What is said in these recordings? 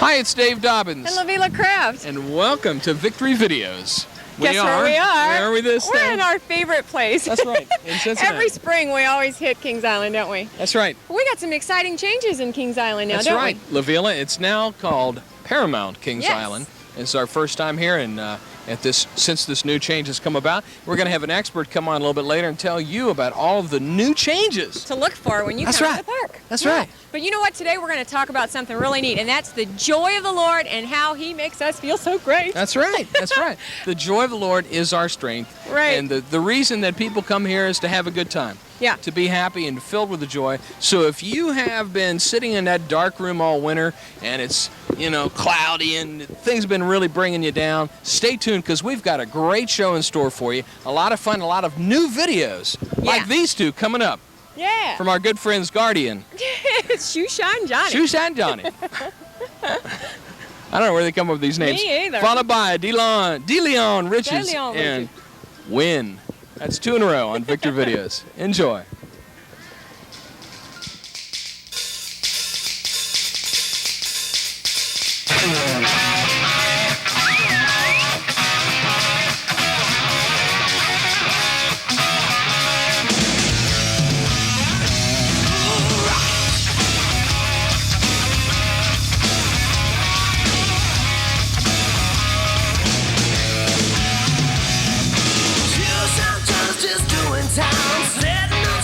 Hi, it's Dave Dobbins. And Lavila Kraft. And welcome to Victory Videos. Guess where we are? Where are we this We're time? in our favorite place. That's right, in Cincinnati. Every spring we always hit Kings Island, don't we? That's right. We got some exciting changes in Kings Island now, That's don't right. we? Lavila, it's now called Paramount Kings Yes. Island. It's our first time here, and since this new change has come about, we're going to have an expert come on a little bit later and tell you about all of the new changes. To look for when you That's come right. to the park. That's Yeah. right. But you know what? Today we're going to talk about something really neat, and that's the joy of the Lord and how He makes us feel so great. That's right. That's right. The joy of the Lord is our strength. Right. And the reason that people come here is to have a good time. Yeah. To be happy and filled with the joy. So if you have been sitting in that dark room all winter and it's, cloudy and things have been really bringing you down, stay tuned because we've got a great show in store for you. A lot of fun, a lot of new videos like these two coming up. Yeah. From our good friends Guardian. Shoe Shine Johnny. Shoe Shine Johnny. I don't know where they come up with these names. Me either. Followed by DeLeon Riches DeLeon and Win. That's 2 in a row on Victor Videos. Enjoy. Just doing time, setting up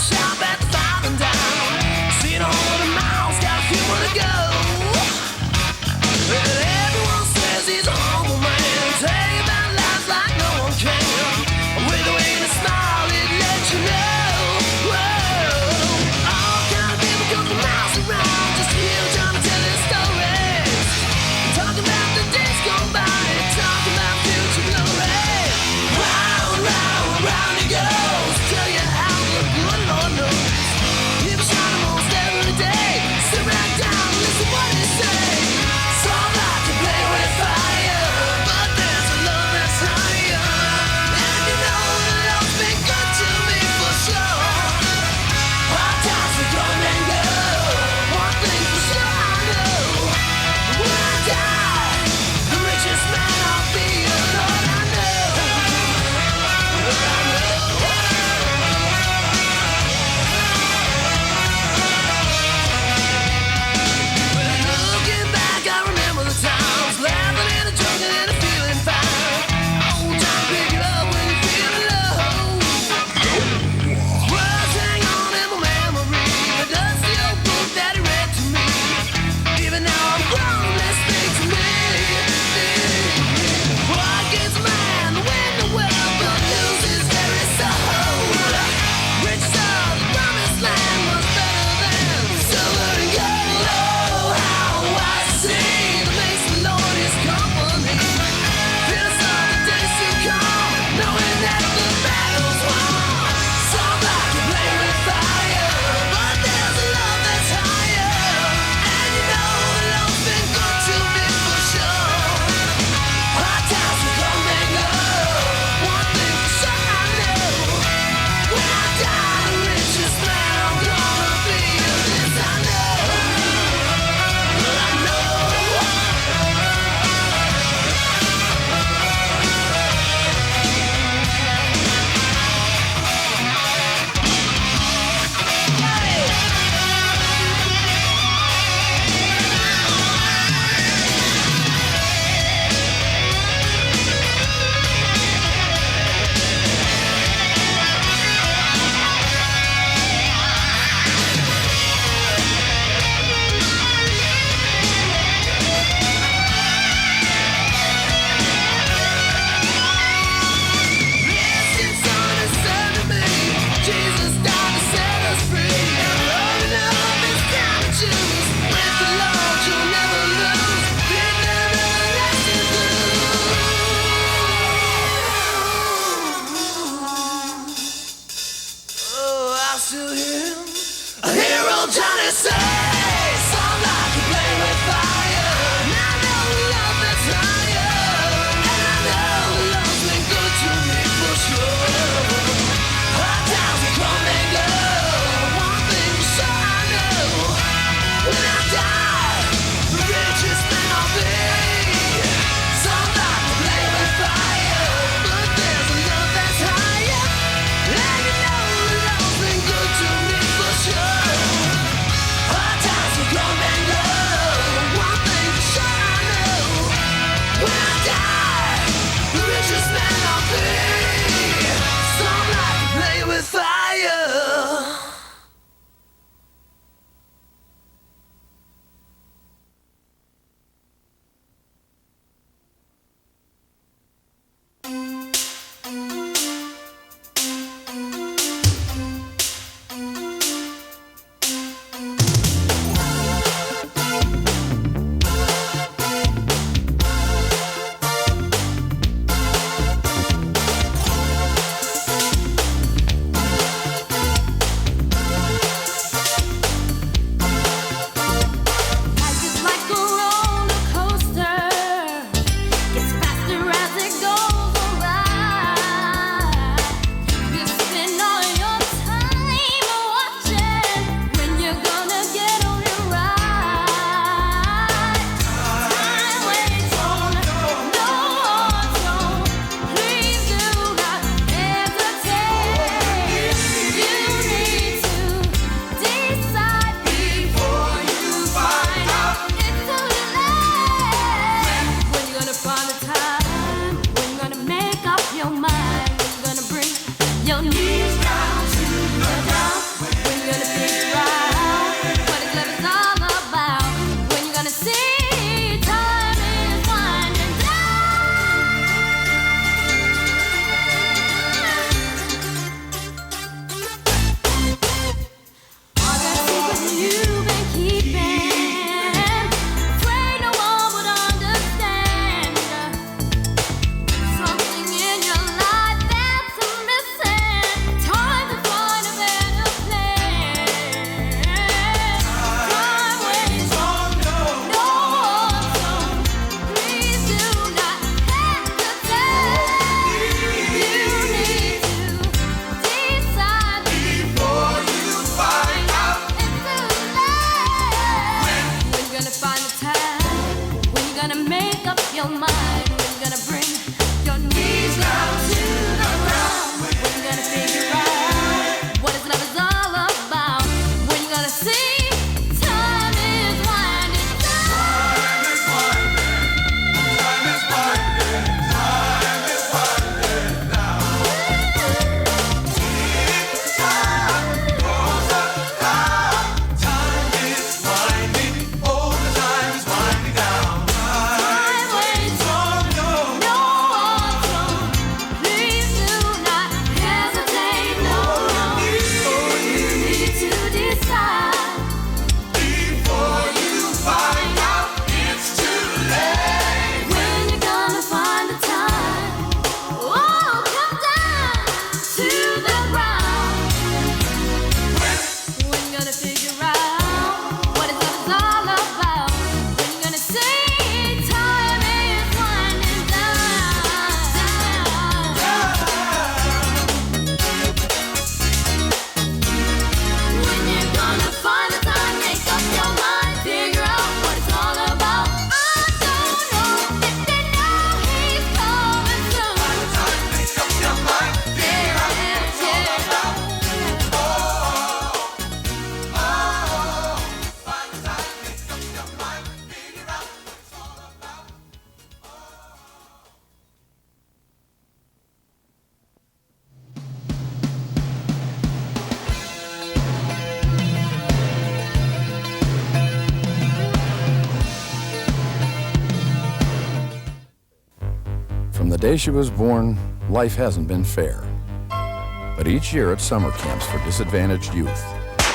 day she was born, life hasn't been fair. But each year at summer camps for disadvantaged youth,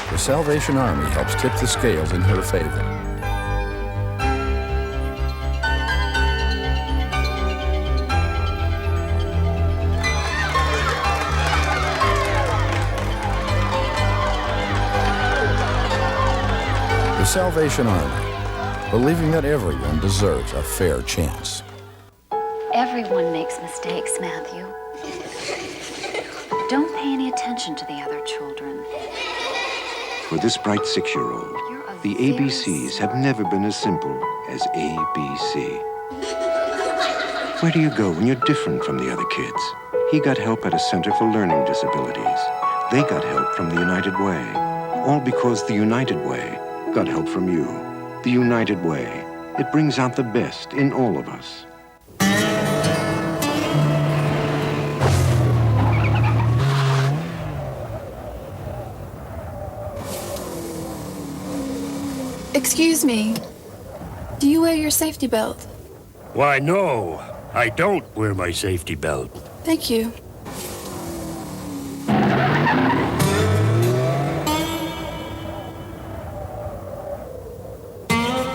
the Salvation Army helps tip the scales in her favor. The Salvation Army, believing that everyone deserves a fair chance. Everyone makes mistakes, Matthew. Don't pay any attention to the other children. For this bright 6-year-old, the ABCs have never been as simple as ABC. Where do you go when you're different from the other kids? He got help at a Center for Learning Disabilities. They got help from the United Way. All because the United Way got help from you. The United Way. It brings out the best in all of us. Excuse me. Do you wear your safety belt? Why, no. I don't wear my safety belt. Thank you.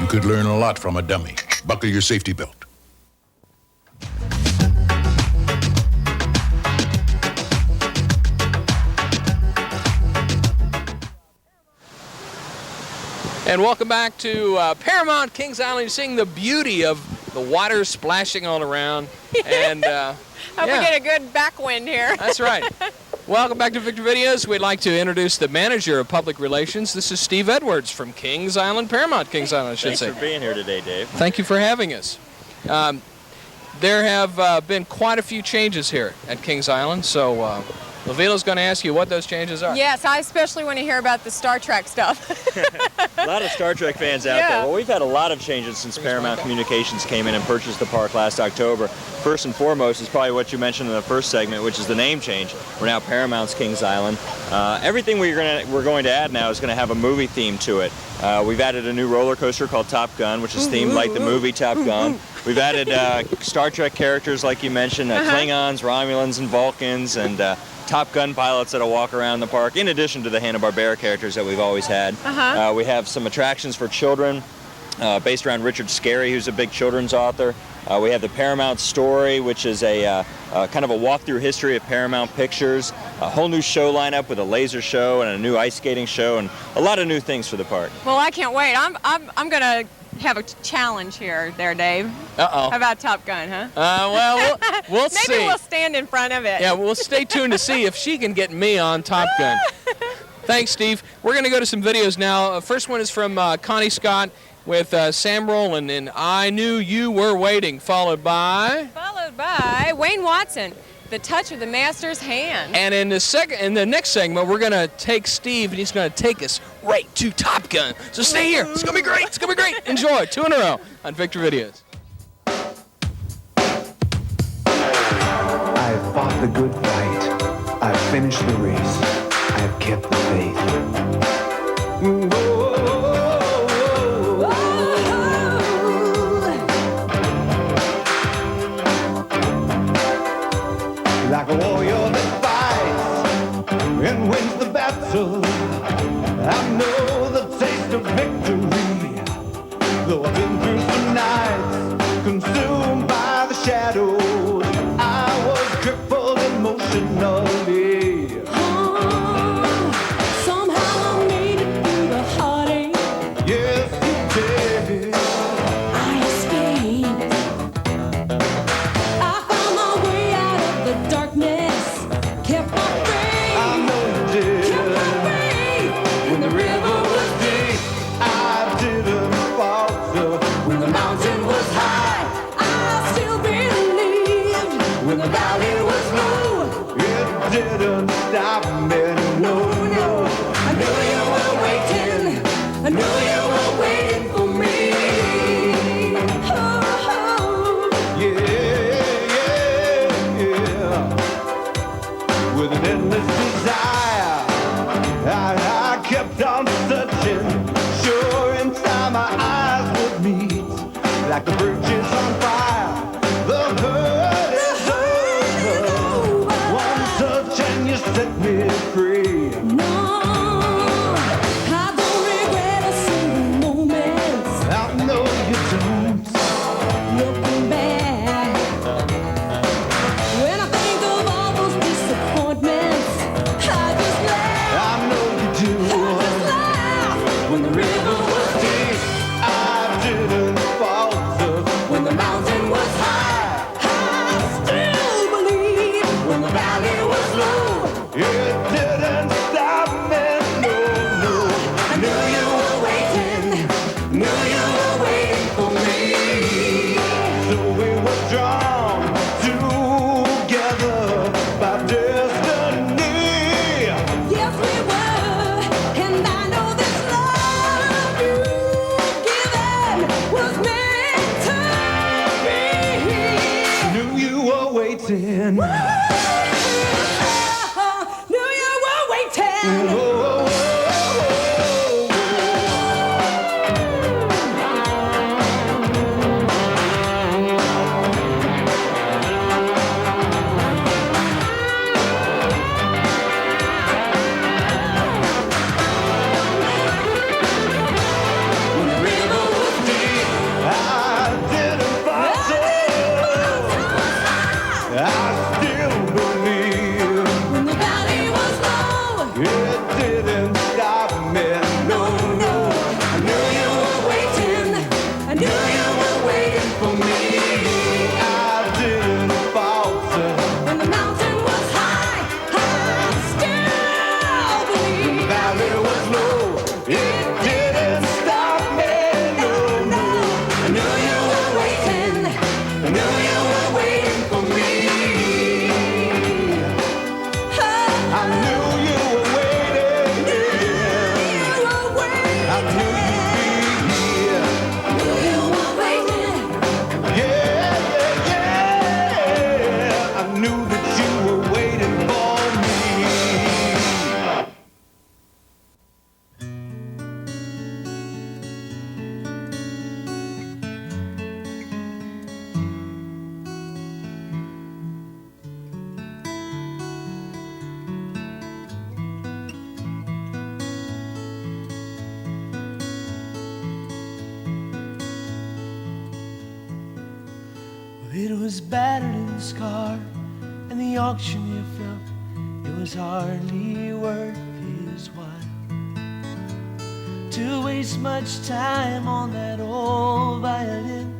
You could learn a lot from a dummy. Buckle your safety belt. And welcome back to Paramount Kings Island, seeing the beauty of the water splashing all around. And Hope we get a good backwind here. That's right. Welcome back to Victor Videos. We'd like to introduce the manager of public relations. This is Steve Edwards from Kings Island, Paramount Kings Island, I should say. Thanks for being here today, Dave. Thank you for having us. There have been quite a few changes here at Kings Island, so Lavila's going to ask you what those changes are. Yes, I especially want to hear about the Star Trek stuff. A lot of Star Trek fans out there. Well, we've had a lot of changes since Paramount Communications came in and purchased the park last October. First and foremost is probably what you mentioned in the first segment, which is the name change. We're now Paramount's Kings Island. Everything we're going to add now is going to have a movie theme to it. We've added a new roller coaster called Top Gun, which is themed like the movie Top Gun. We've added Star Trek characters, like you mentioned, Klingons, Romulans, and Vulcans, and Top Gun pilots that'll walk around the park, in addition to the Hanna-Barbera characters that we've always had. We have some attractions for children based around Richard Scarry, who's a big children's author. We have the Paramount Story, which is a kind of a walk-through history of Paramount Pictures, a whole new show lineup with a laser show and a new ice skating show, and a lot of new things for the park. Well, I can't wait. I'm going to have a challenge here, Dave. Uh-oh. How about Top Gun, huh? Well, we'll see. Maybe we'll stand in front of it. Yeah, we'll stay tuned to see if she can get me on Top Gun. Thanks, Steve. We're going to go to some videos now. First one is from Connie Scott with Sam Rowland in I Knew You Were Waiting, followed by Wayne Watson, The Touch of the Master's Hand. And in the next segment, we're going to take Steve, and he's going to take us right to Top Gun. So stay here. It's going to be great. It's going to be great. Enjoy. 2 in a row on Victor Videos. I've fought the good fight. I've finished the race. I've kept the faith. Like a warrior that fights and wins the battle, I know the taste of victory. Though I've been through some nights consumed by the shadows, I was crippled emotionally. Somehow I made it through the Knew you were waiting. It was battered and scarred, and the auctioneer felt it was hardly worth his while to waste much time on that old violin,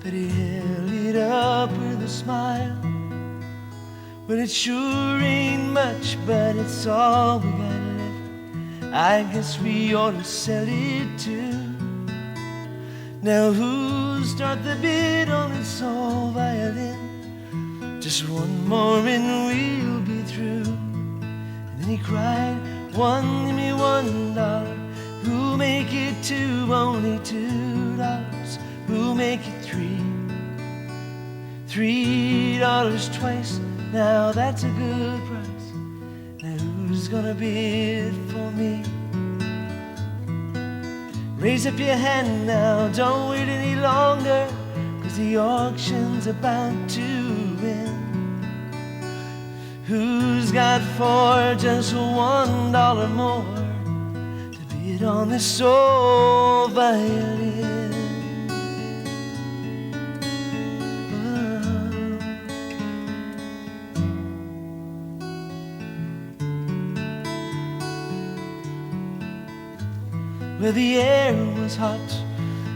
but he held it up with a smile. Well, it sure ain't much, but it's all we got left. I guess we ought to sell it too. Now who'll start the bid on this old violin? Just one more and we'll be through. And then he cried, give me $1. Who'll make it two? Only $2. Who'll make it $3? $3 twice. Now that's a good price. Now who's gonna bid for me? Raise up your hand now, don't wait any longer, 'cause the auction's about to end. Who's got for just $1 more to bid on this old violin? Where the air was hot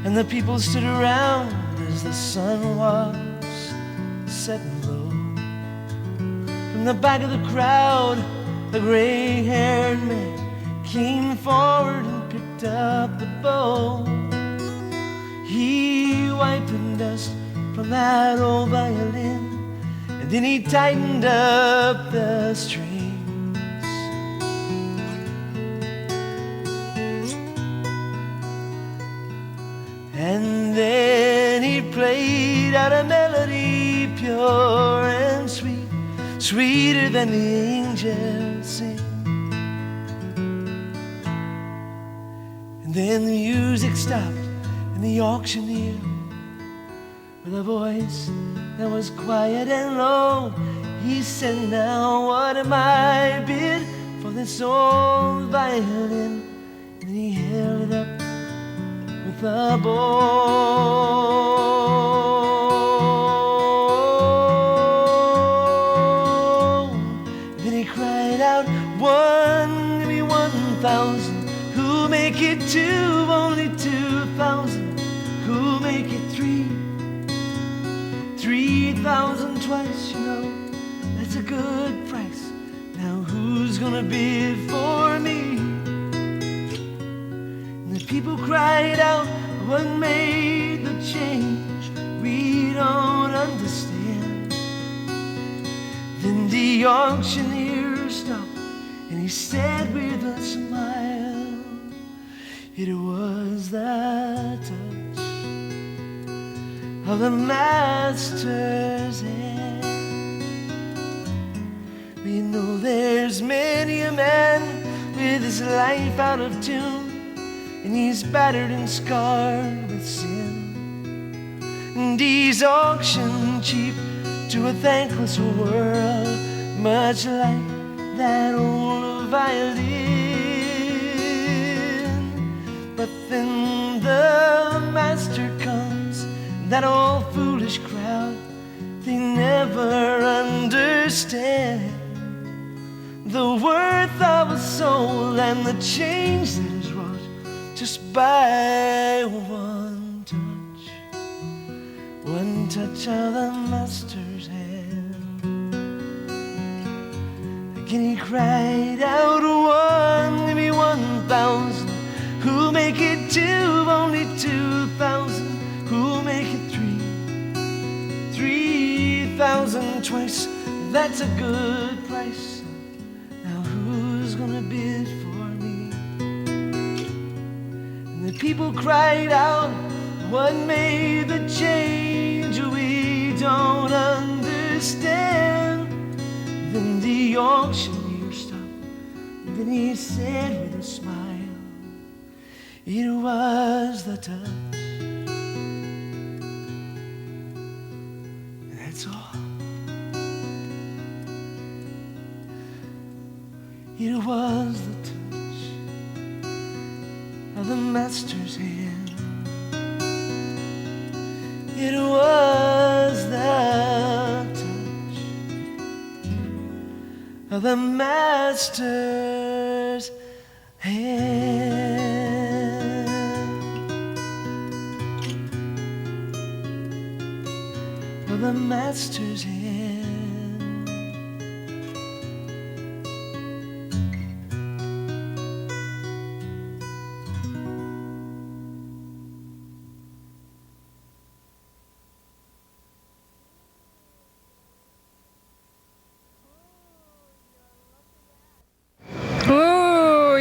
and the people stood around as the sun was setting low. From the back of the crowd, a gray-haired man came forward and picked up the bow. He wiped the dust from that old violin, and then he tightened up the string. And then he played out a melody pure and sweet, sweeter than the angels sing. And then the music stopped and the auctioneer, with a voice that was quiet and low, he said, now what am I bid for this old violin? And he held it up with a bow. Then he cried out, give me 1,000. Who'll make it two? Only 2,000. Who'll make it 3,000 twice, you know, that's a good price. Now who's gonna bid for me? People cried out, what made the change? We don't understand. Then the auctioneer stopped and he said with a smile, it was the touch of the master's hand. You know there's many a man with his life out of tune, and he's battered and scarred with sin, and he's auctioned cheap to a thankless world, much like that old violin. But then the master comes, that old foolish crowd, they never understand the worth of a soul and the change that is wrought just by one touch of the master's hand. Again he cried out, one, maybe 1,000, who'll make it two, only 2,000, who'll make it 3,000 twice, that's a good price. Now who's gonna bid for me? And the people cried out, what made the change? We don't understand. Then the auctioneer stopped, and then he said with a smile, it was the touch. That's all. It was the touch of the master's hand. It was the touch of the master's hand. Of the master's hand.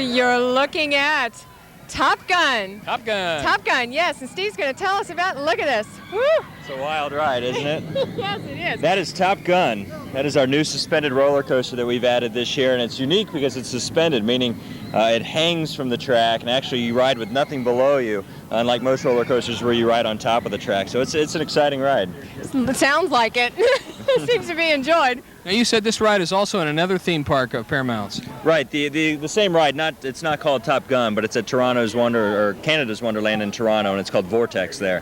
You're looking at Top Gun. Top Gun. Top Gun, yes. And Steve's going to tell us about, look at this. Woo! It's a wild ride, isn't it? Yes, it is. That is Top Gun. That is our new suspended roller coaster that we've added this year, and it's unique because it's suspended, meaning it hangs from the track, and actually you ride with nothing below you, unlike most roller coasters where you ride on top of the track. So it's an exciting ride. It sounds like it. It seems to be enjoyed. Now you said this ride is also in another theme park of Paramount's. Right, the same ride. It's not called Top Gun, but it's at Canada's Wonderland in Toronto, and it's called Vortex there.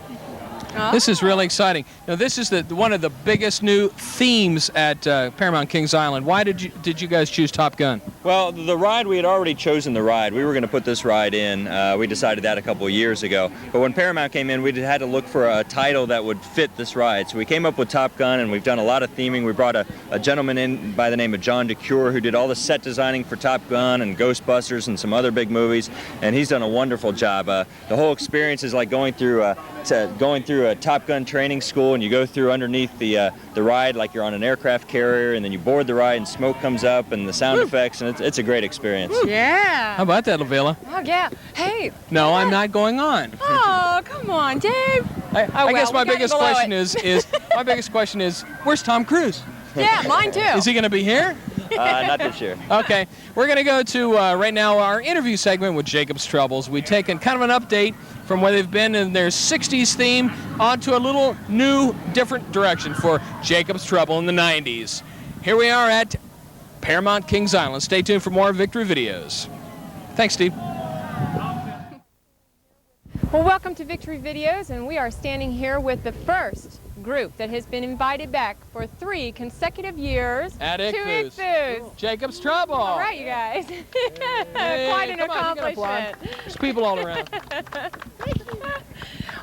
Oh. This is really exciting. Now this is one of the biggest new themes at Paramount Kings Island. Why did you guys choose Top Gun? Well, the ride, we had already chosen the ride. We were going to put this ride in. We decided that a couple of years ago. But when Paramount came in, we had to look for a title that would fit this ride. So we came up with Top Gun, and we've done a lot of theming. We brought a gentleman in by the name of John DeCure, who did all the set designing for Top Gun and Ghostbusters and some other big movies, and he's done a wonderful job. The whole experience is like going through a Top Gun training school, and you go through underneath the ride like you're on an aircraft carrier, and then you board the ride and smoke comes up and the sound effects, and it's a great experience. Yeah. How about that, Lavilla? Oh, yeah. Hey. No, I'm not going on. Oh, come on, Dave. I guess my biggest question is where's Tom Cruise? Yeah, mine too. Is he going to be here? Not this year. Okay, we're going to go to right now our interview segment with Jacob's Troubles. We've taken kind of an update from where they've been in their 60s theme onto a little new, different direction for Jacob's Trouble in the 90s. Here we are at Paramount Kings Island. Stay tuned for more Victory videos. Thanks, Steve. Well, welcome to Victory Videos, and we are standing here with the first group that has been invited back for 3 consecutive years at to Ichthus. Jacob's Trouble. All right, you guys. Hey, quite an accomplishment. There's people all around.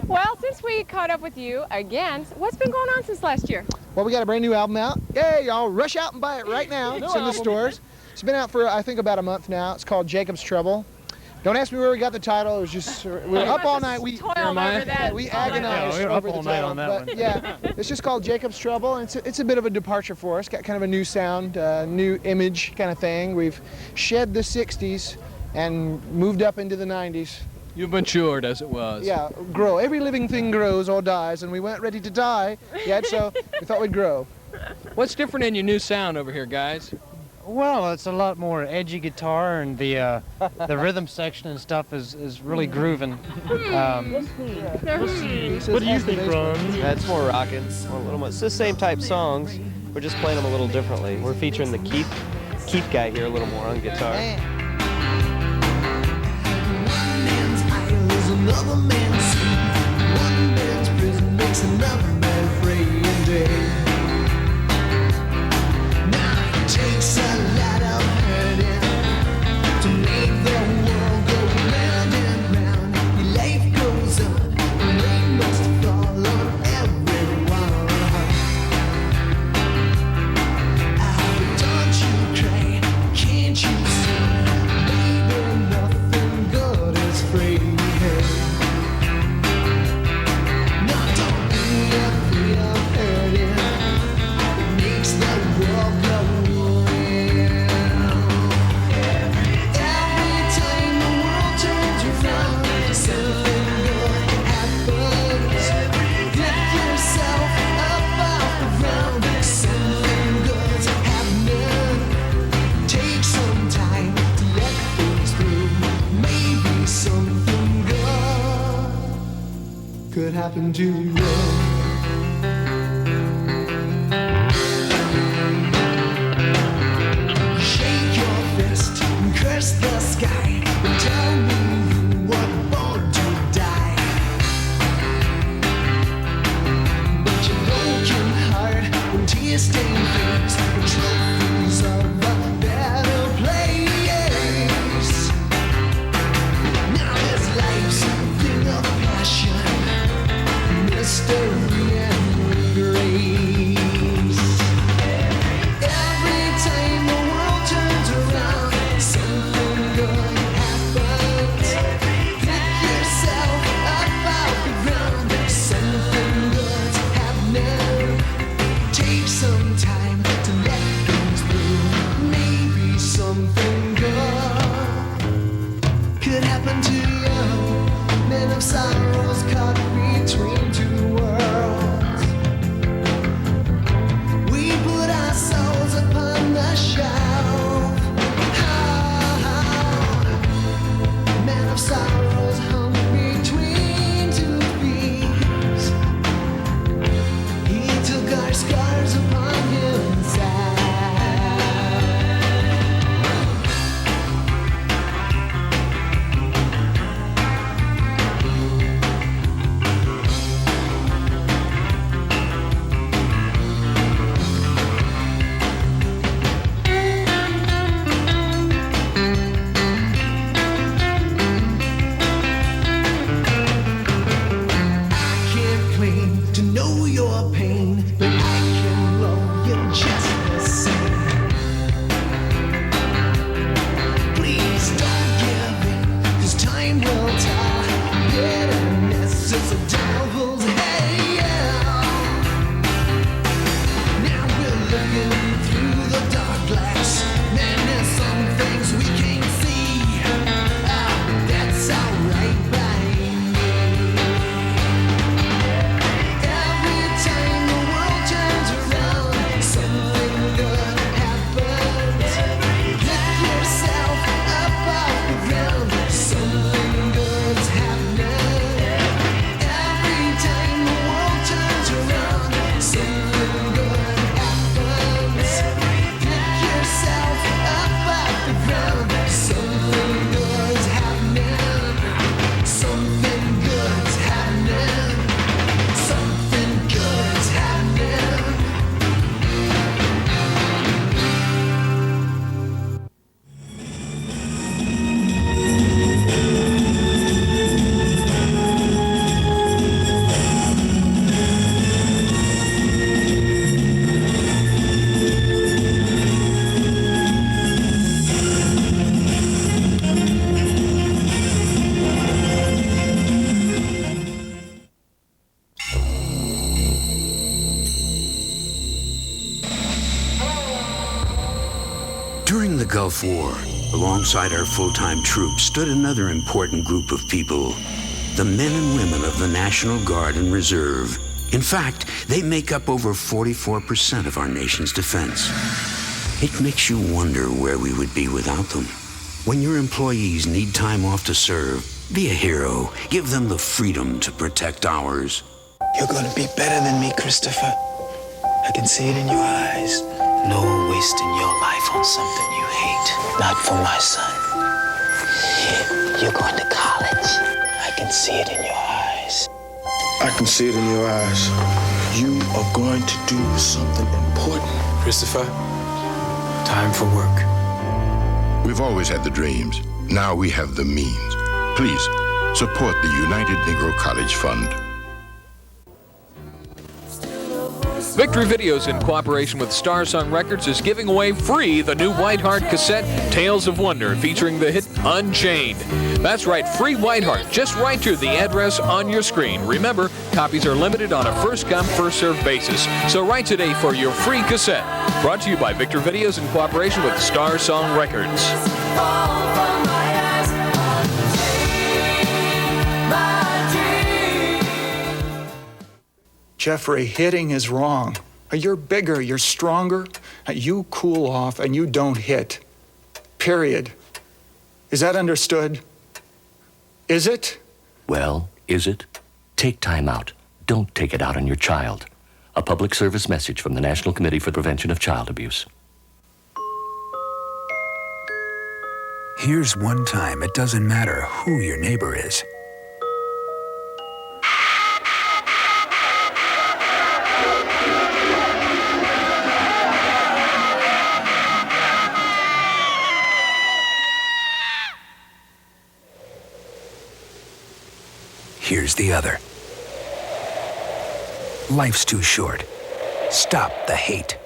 Well, since we caught up with you again, what's been going on since last year? Well, we got a brand new album out. Yay, y'all, rush out and buy it right now. It's in the stores. It's been out for, I think, about a month now. It's called Jacob's Trouble. Don't ask me where we got the title. It was just, we were up all night. We agonized over the title. But yeah, it's just called Jacob's Trouble, and it's a bit of a departure for us. Got kind of a new sound, new image kind of thing. We've shed the 60s and moved up into the 90s. You've matured, as it was. Yeah, grow. Every living thing grows or dies, and we weren't ready to die yet, so we thought we'd grow. What's different in your new sound over here, guys? Well, it's a lot more edgy guitar, and the rhythm section and stuff is really grooving. What do you think, Ron? It's more rockin', a little more. It's the same type songs. We're just playing them a little differently. We're featuring the Keith guy here a little more on guitar. One man's idol is another man's sin. One man's prison makes another man free indeed. Now it takes a lot of hurting to make the world go round and round. Your life goes on, and rain must fall on everyone. But don't you cry, can't you see? Baby, nothing good is free. No, don't be afraid of hurting. It makes the world go round. Every time the world turns around, something good happens. Get yourself up off the ground. Something good's happening. Take some time to let things through. Maybe something good could happen to you. Shake your fist and curse the sky and tell me you were born to die. But your broken heart and tear-stained face are trophies of a better place. Now this life's a thing of passion, mystery and grace. Every time the world turns around, something good happens. Get yourself up off the ground. Something good's happening. Take some time to let things through. Maybe something good could happen to you. Men of sorrows caught between two worlds. We put our souls upon the shelf. Men of sorrows hung between two thieves. He took our scars upon himself. I can't claim to know your pain, but I can love you just the same. Please don't give in, 'cause time will tell. Bitterness is a devil's hell. Now we're looking through the dark glass. Man, there's some things we can't see. That's alright by me. Every time the world turns around, something good happens. Get yourself up off the ground. Something good's happening. Every time the world turns around, something good happens. Get yourself up off the ground. Something good's happening. Something good's happening. Something good's happening. During the Gulf War, alongside our full-time troops stood another important group of people, the men and women of the National Guard and Reserve. In fact, they make up over 44% of our nation's defense. It makes you wonder where we would be without them. When your employees need time off to serve, be a hero. Give them the freedom to protect ours. You're gonna be better than me, Christopher. I can see it in your eyes. No wasting your life on something you hate. Not for my son. You're going to college. I can see it in your eyes. I can see it in your eyes. You are going to do something important. Christopher, time for work. We've always had the dreams. Now we have the means. Please, support the United Negro College Fund. Victory Videos, in cooperation with Star Song Records, is giving away free the new Whiteheart cassette, Tales of Wonder, featuring the hit Unchained. That's right, free Whiteheart. Just write to the address on your screen. Remember, copies are limited on a first-come, first-served basis. So write today for your free cassette. Brought to you by Victory Videos in cooperation with Star Song Records. Jeffrey, hitting is wrong. You're bigger, you're stronger. You cool off and you don't hit. Period. Is that understood? Is it? Well, is it? Take time out. Don't take it out on your child. A public service message from the National Committee for the Prevention of Child Abuse. Here's one time it doesn't matter who your neighbor is. Here's the other. Life's too short. Stop the hate.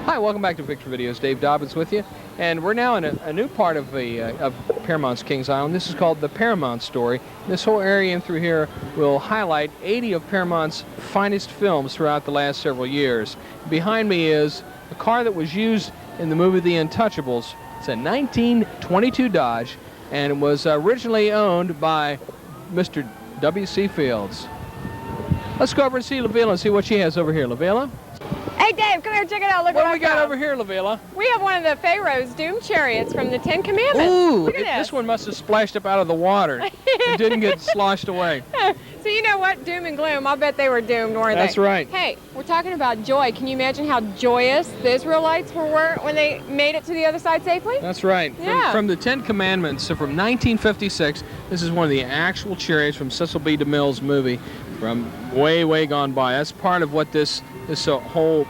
Hi, welcome back to Victory Videos. Dave Dobbins with you, and we're now in a new part of Paramount's Kings Island. This is called the Paramount Story. This whole area in through here will highlight 80 of Paramount's finest films throughout the last several years. Behind me is a car that was used in the movie The Untouchables. It's a 1922 Dodge, and it was originally owned by Mr. W.C. Fields. Let's go over and see LaVilla and see what she has over here. LaVilla? Hey, Dave, come here, check it out. Look What what do we got over here, LaVilla? We have one of the Pharaoh's doom chariots from the Ten Commandments. Ooh, Look at this one must have splashed up out of the water. It didn't get sloshed away. So you know what? Doom and gloom. I bet they were doomed, weren't they? That's right. Hey, we're talking about joy. Can you imagine how joyous the Israelites were when they made it to the other side safely? That's right. Yeah. From the Ten Commandments, so from 1956, this is one of the actual chariots from Cecil B. DeMille's movie from way, way gone by. That's part of what this whole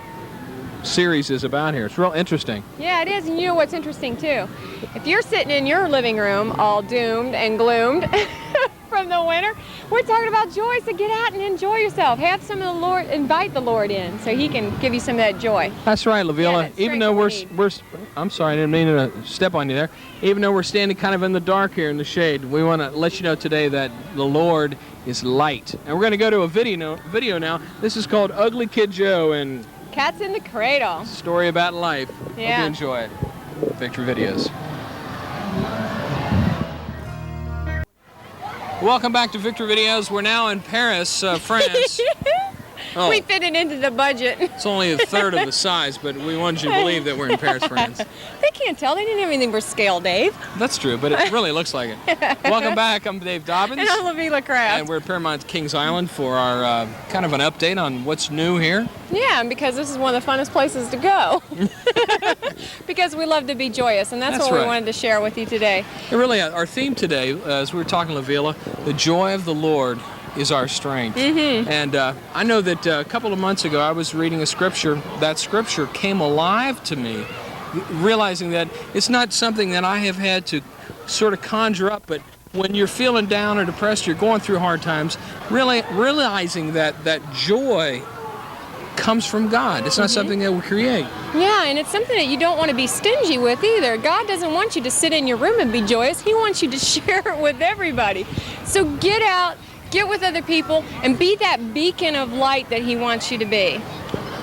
series is about here. It's real interesting. Yeah, it is. And you know what's interesting, too? If you're sitting in your living room all doomed and gloomed from the winter, we're talking about joy, so get out and enjoy yourself. Have some of the Lord, invite the Lord in so he can give you some of that joy. That's right, LaVilla. Yeah, even though we're I'm sorry, I didn't mean to step on you there. Even though we're standing kind of in the dark here in the shade, we want to let you know today that the Lord is light. And we're going to go to a video now. This is called Ugly Kid Joe, and Cats in the Cradle. Story about life. Yeah. Hope you enjoy it. Victory Videos. Welcome back to Victory Videos. We're now in Paris, France. Oh, We fit it into the budget. it's only a third of the size, but we wanted you to believe that we're in Paris, France. They can't tell. They didn't have anything for scale, Dave. That's true, but it really looks like it. Welcome back. I'm Dave Dobbins. And I'm LaVilla Kraft. And we're at Paramount Kings Island for our kind of an update on what's new here. Yeah, because this is one of the funnest places to go. Because we love to be joyous, and that's what right. we wanted to share with you today. And really, our theme today, as we were talking to LaVilla, the joy of the Lord is our strength. Mm-hmm. And I know that a couple of months ago I was reading a scripture. That scripture came alive to me, realizing that it's not something that I have had to sort of conjure up, but when you're feeling down or depressed, you're going through hard times, really realizing that joy comes from God. It's not something that we create. Yeah, and it's something that you don't want to be stingy with either. God doesn't want you to sit in your room and be joyous. He wants you to share it with everybody. So get out, get with other people, and be that beacon of light that He wants you to be.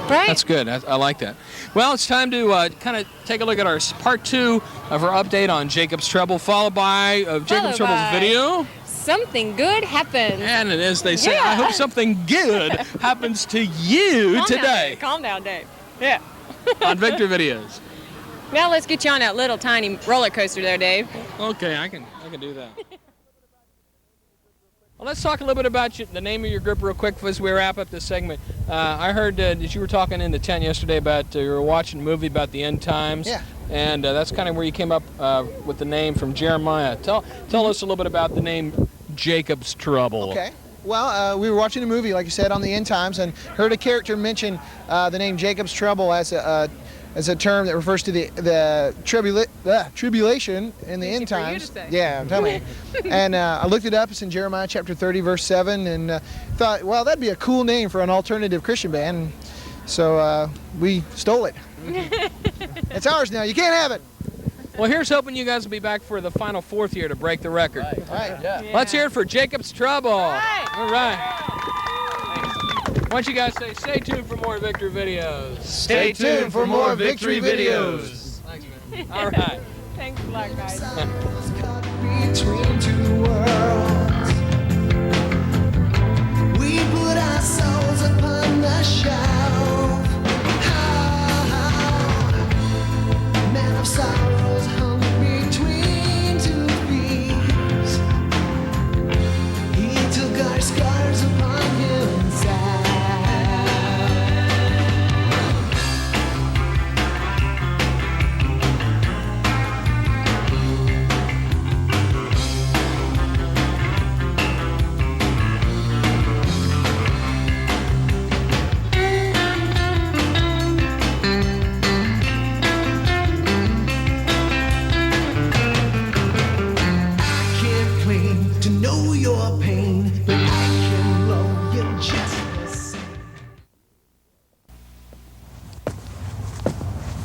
Right? That's good. I like that. Well, it's time to kind of take a look at our part 2 of our update on Jacob's Trouble, followed by Jacob's Trouble's video. Something good happens. And as they say, I hope something good happens to you today. Calm down, Dave. Yeah. On Victory Videos. Now let's get you on that little tiny roller coaster there, Dave. Okay, I can do that. Well, let's talk a little bit about the name of your group real quick as we wrap up this segment. I heard that you were talking in the tent yesterday about you were watching a movie about the end times. Yeah. And that's kind of where you came up with the name from Jeremiah. Tell us a little bit about the name Jacob's Trouble. Okay. Well, we were watching a movie, like you said, on the end times, and heard a character mention the name Jacob's Trouble as a term that refers to the tribulation in the end times. Yeah, I'm telling you. And I looked it up. It's in Jeremiah chapter 30, verse 7, and thought, well, that'd be a cool name for an alternative Christian band. So we stole it. It's ours now. You can't have it. Well, here's hoping you guys will be back for the final 4th year to break the record. Right. Yeah. Let's hear it for Jacob's Trouble. All right. Why don't you guys stay tuned for more Victory Videos. Stay tuned for more Victory Videos. Thanks, man. All right. Thanks a lot, guys. Between two worlds, we put our souls upon the shelf. Man of sorrows hung between two thieves. He took our scars upon himself.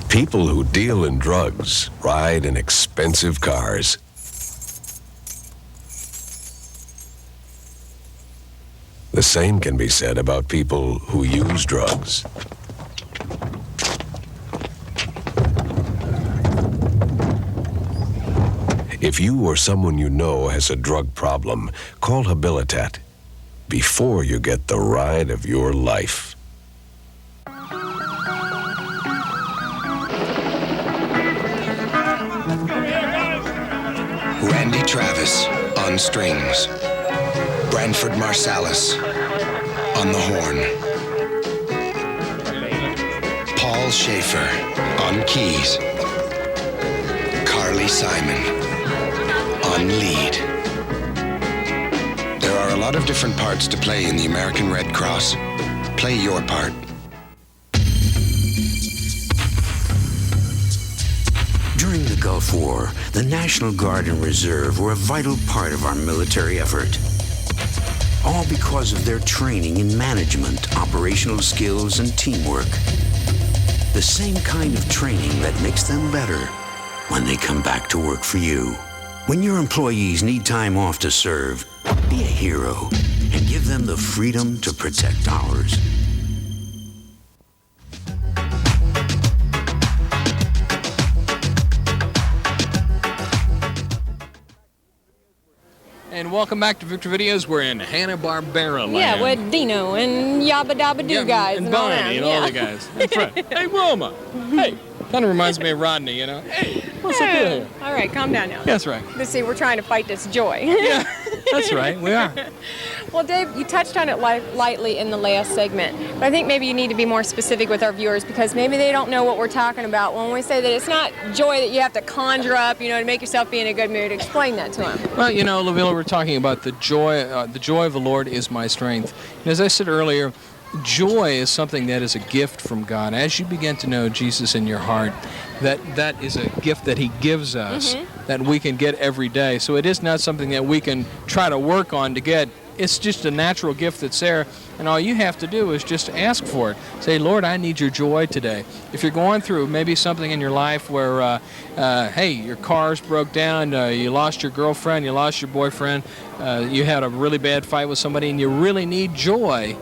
People who deal in drugs ride in expensive cars. The same can be said about people who use drugs. If you or someone you know has a drug problem, call Habilitat before you get the ride of your life. Randy Travis on strings. Branford Marsalis on the horn. Paul Schaefer on keys. Carly Simon on lead. There are a lot of different parts to play in the American Red Cross. Play your part. During the Gulf War, the National Guard and Reserve were a vital part of our military effort. All because of their training in management, operational skills, and teamwork. The same kind of training that makes them better when they come back to work for you. When your employees need time off to serve, be a hero and give them the freedom to protect ours. And welcome back to Victory Videos. We're in Hanna-Barbera land. Yeah, with Dino and Yabba Dabba Doo guys and all Bonnie that. and all the guys. That's right. Hey, Wilma. Hey. Kind of reminds me of Rodney, you know. Hey, what's up here? All right, calm down now. That's right. Let's see, we're trying to fight this joy. Yeah, that's right. We are. Well, Dave, you touched on it lightly in the last segment, but I think maybe you need to be more specific with our viewers because maybe they don't know what we're talking about when we say that it's not joy that you have to conjure up, you know, to make yourself be in a good mood. Explain that to them. Well, you know, Lavilla, we're talking about the joy of the Lord is my strength. And as I said earlier, joy is something that is a gift from God. As you begin to know Jesus in your heart, that is a gift that He gives us that we can get every day. So it is not something that we can try to work on to get It's just a natural gift that's there, and all you have to do is just ask for it. Say, Lord, I need your joy today. If you're going through maybe something in your life where, hey, your car's broke down, you lost your girlfriend, you lost your boyfriend, you had a really bad fight with somebody, and you really need joy,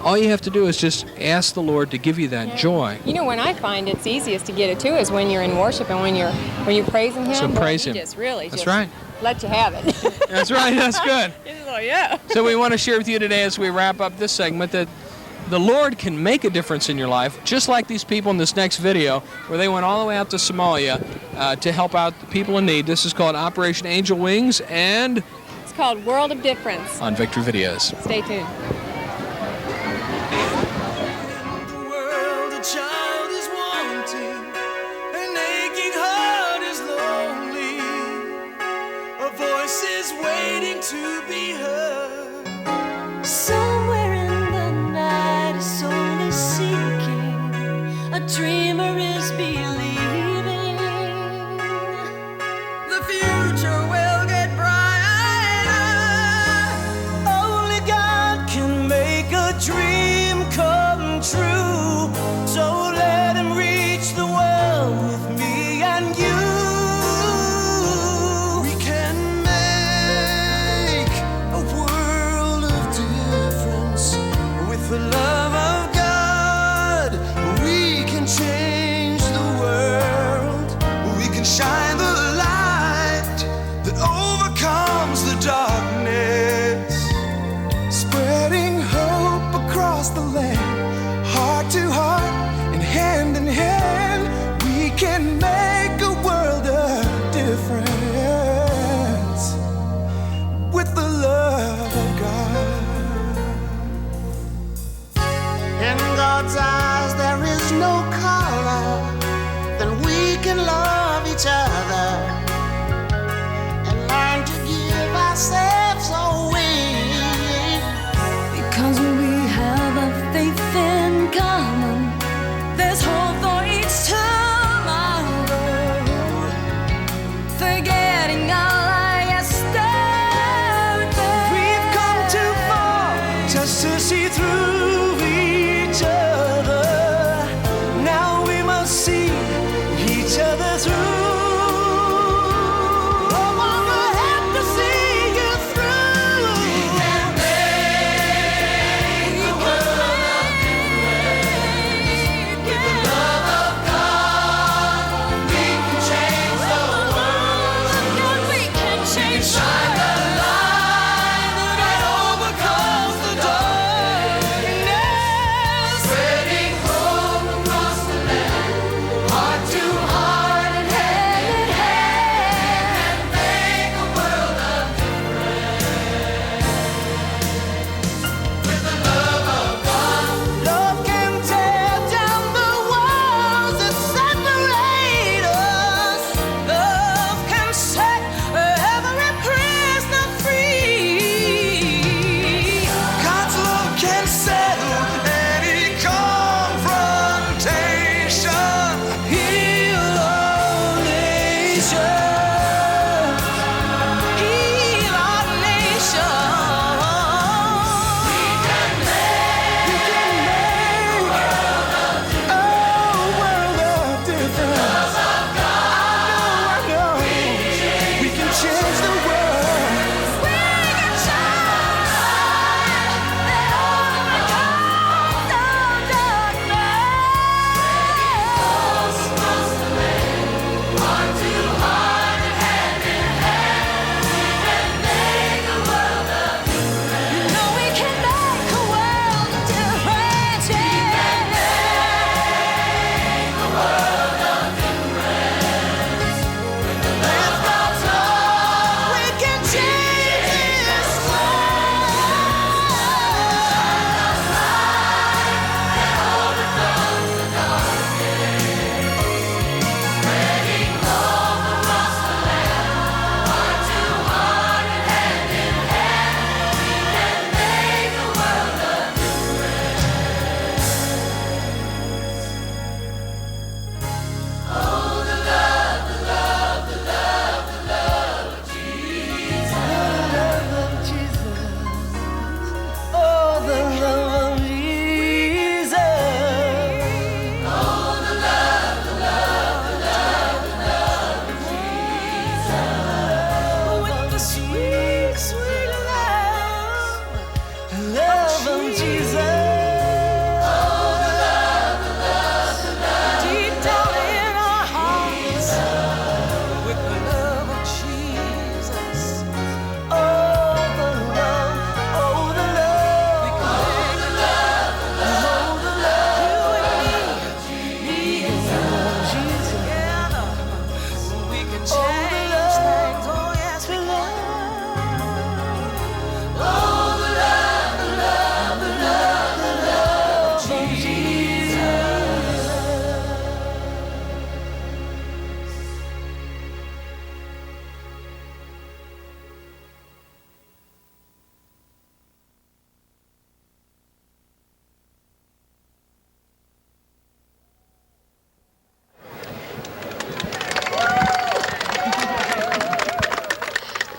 all you have to do is just ask the Lord to give you that joy. You know, when I find it's easiest to get it too is when you're in worship and when you're praising Him. So praise Him. Just really That's right. Let you have it. That's right. That's good. Yeah. So we want to share with you today as we wrap up this segment that the Lord can make a difference in your life, just like these people in this next video where they went all the way out to Somalia to help out the people in need. This is called Operation Angel Wings, and it's called World of Difference. On Victory Videos. Stay tuned. To be heard. Somewhere in the night, a soul is seeking. A dreamer is believing. The future will get brighter. Only God can make a dream come true. So let Him reach the world with me and you. The love of God, we can change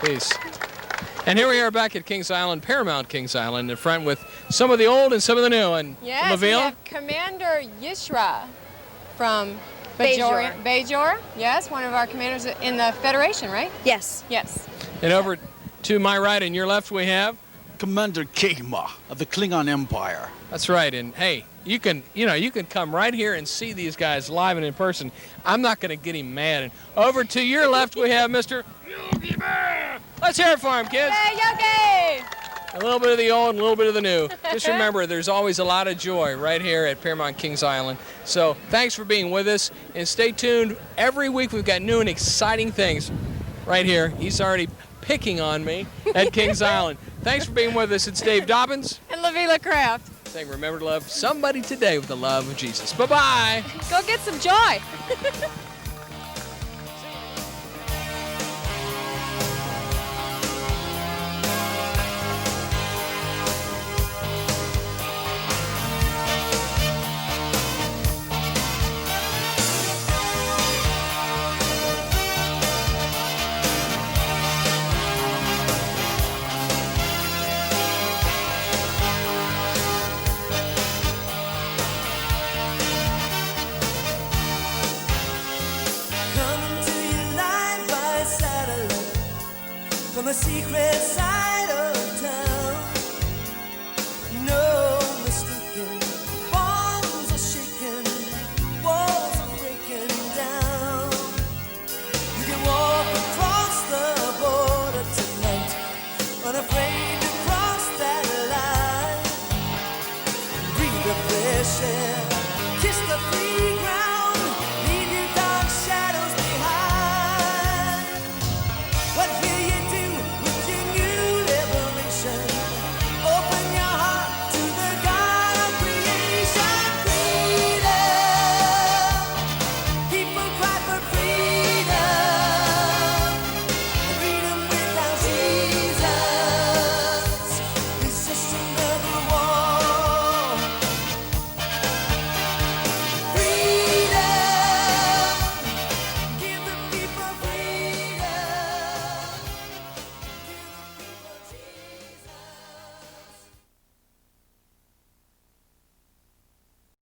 Peace. And here we are back at Kings Island, Paramount Kings Island, in front with some of the old and some of the new. And yes, we Lavila? have Commander Yishra from Bajor. Bajor, yes, one of our commanders in the Federation, right? Yes. Yes. And over to my right and your left we have Commander Kigma of the Klingon Empire. That's right. And hey, you can come right here and see these guys live and in person. I'm not going to get him mad. And over to your left we have Mr. Yogi Bear. Let's hear it for him, kids. Hey, Yogi! A little bit of the old and a little bit of the new. Just remember, there's always a lot of joy right here at Paramount Kings Island. So thanks for being with us, and stay tuned. Every week we've got new and exciting things right here. He's already picking on me at Kings Island. Thanks for being with us. It's Dave Dobbins. And Lavila Kraft. Saying remember to love somebody today with the love of Jesus. Bye-bye. Go get some joy. Coming to you live by satellite from the secret side of